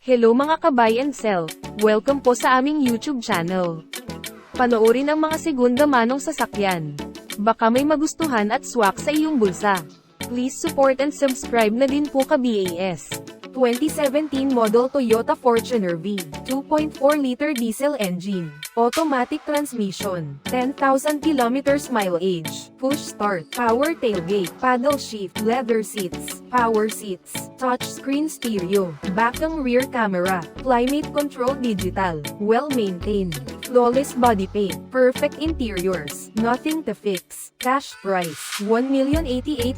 Hello mga ka-buy and sell, welcome po sa aming YouTube channel. Panoorin ang mga segunda manong sasakyan. Baka may magustuhan at swak sa iyong bulsa. Please support and subscribe na din po ka-BAS. 2017 model Toyota Fortuner V, 2.4-liter diesel engine, automatic transmission, 10,000 kilometers mileage, push start, power tailgate, paddle shift, leather seats, power seats, touchscreen stereo, back and rear camera, climate control digital, well-maintained, flawless body paint, perfect interiors, nothing to fix, cash price, 1,088,000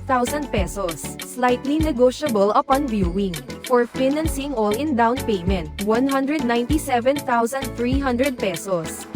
pesos, slightly negotiable upon viewing. For financing all-in down payment, 197,300 pesos.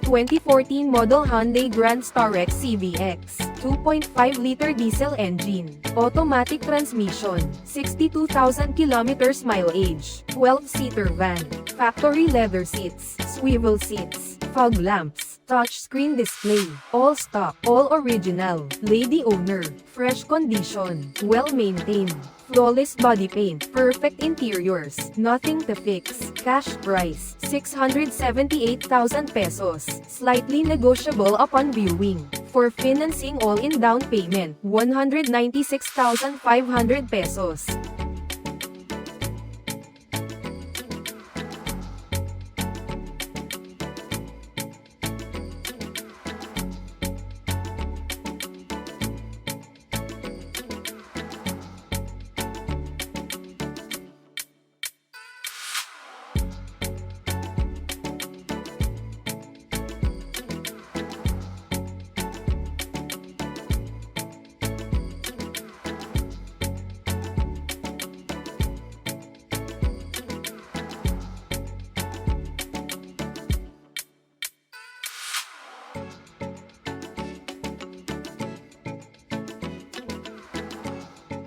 (2014 model Hyundai Grand Starex CVX, 2.5-liter diesel engine, automatic transmission, 62,000 kilometers mileage, 12-seater van, factory leather seats, swivel seats, fog lamps, touchscreen display, all stock, all original, lady owner, fresh condition, well-maintained, flawless body paint, perfect interiors, nothing to fix, cash price, 678,000 pesos, slightly negotiable upon viewing. For financing all-in down payment, 196,500 pesos.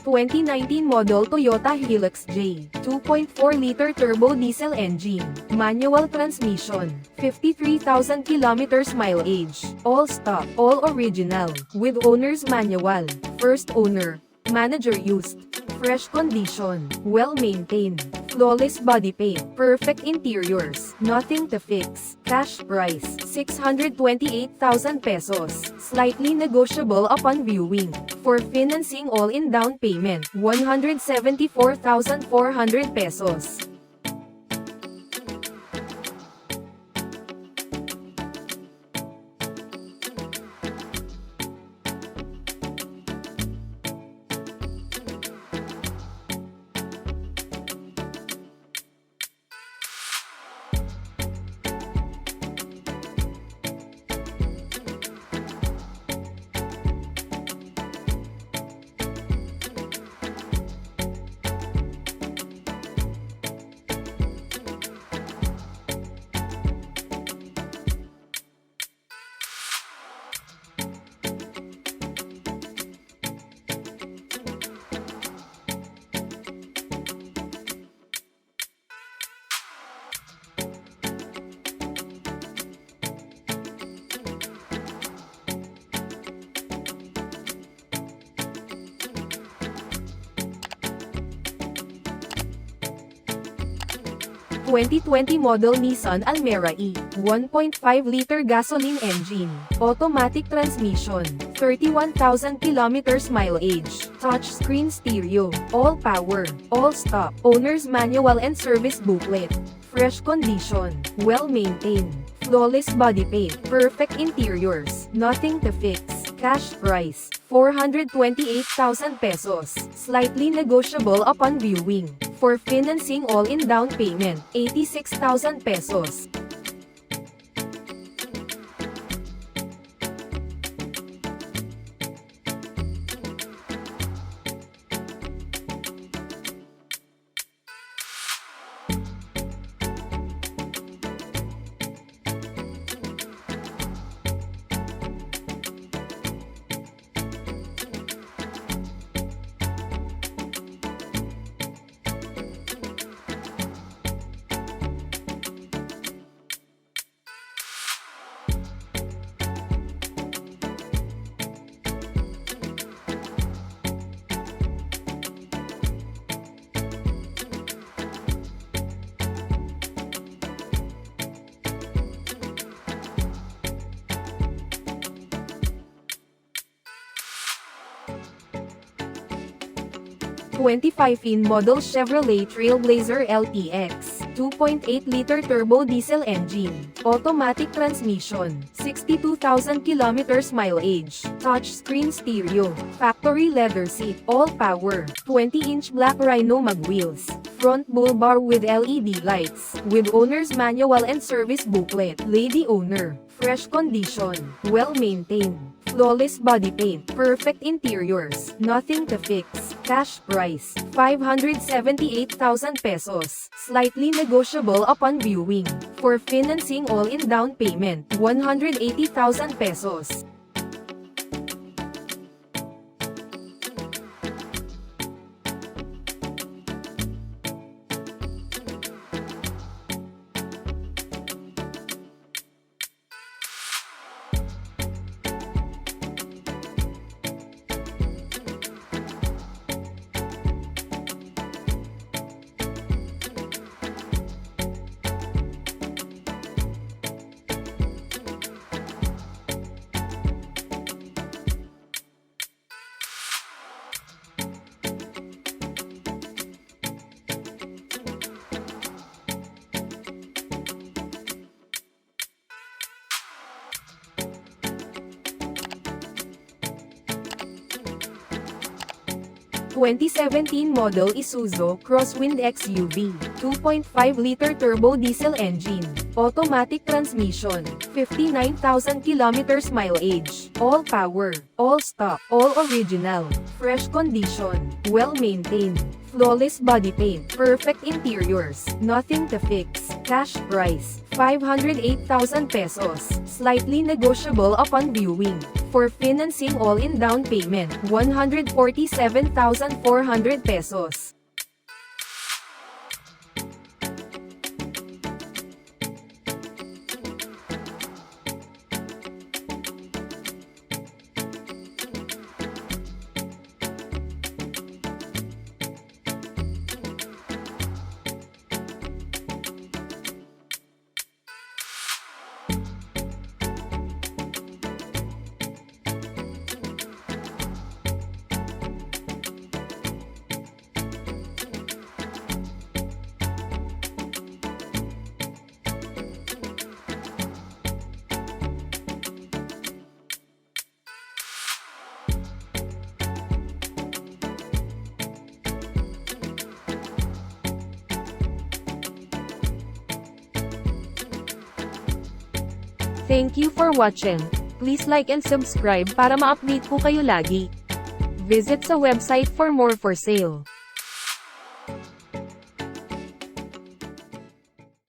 (2019 model Toyota Hilux J, 2.4-liter turbo diesel engine, manual transmission, 53,000 kilometers mileage, all stock, all original, with owner's manual, first owner, manager used, fresh condition, well-maintained, flawless body paint, perfect interiors, nothing to fix, cash price, 628,000 pesos, slightly negotiable upon viewing. For financing all-in down payment, 174,400 pesos. (2020 model Nissan Almera E, 1.5-liter gasoline engine, automatic transmission, 31,000 kilometers mileage, touchscreen stereo, all power, all stock, owner's manual and service booklet, fresh condition, well-maintained, flawless body paint, perfect interiors, nothing to fix, cash price, 428,000 pesos, slightly negotiable upon viewing. For financing all-in down payment, 86,000 pesos. 2015 model Chevrolet Trailblazer LTX, 2.8-liter turbo diesel engine, automatic transmission, 62,000 kilometers mileage, touchscreen stereo, factory leather seat, all-power, 20-inch black rhino mag wheels, front bull bar with LED lights, with owner's manual and service booklet, lady owner, fresh condition, well-maintained, flawless body paint, perfect interiors, nothing to fix, cash price, 578,000 pesos, slightly negotiable upon viewing, for financing all-in down payment, 180,000 pesos. (2017 model Isuzu Crosswind XUV, 2.5-liter turbo diesel engine, automatic transmission, 59,000 kilometers mileage, all power, all stock, all original, fresh condition, well-maintained, flawless body paint, perfect interiors, nothing to fix, cash price, 508,000 pesos, slightly negotiable upon viewing, for financing all-in down payment, 147,400 pesos. Thank you for watching. Please like and subscribe para ma-update po kayo lagi. Visit sa website for more for sale.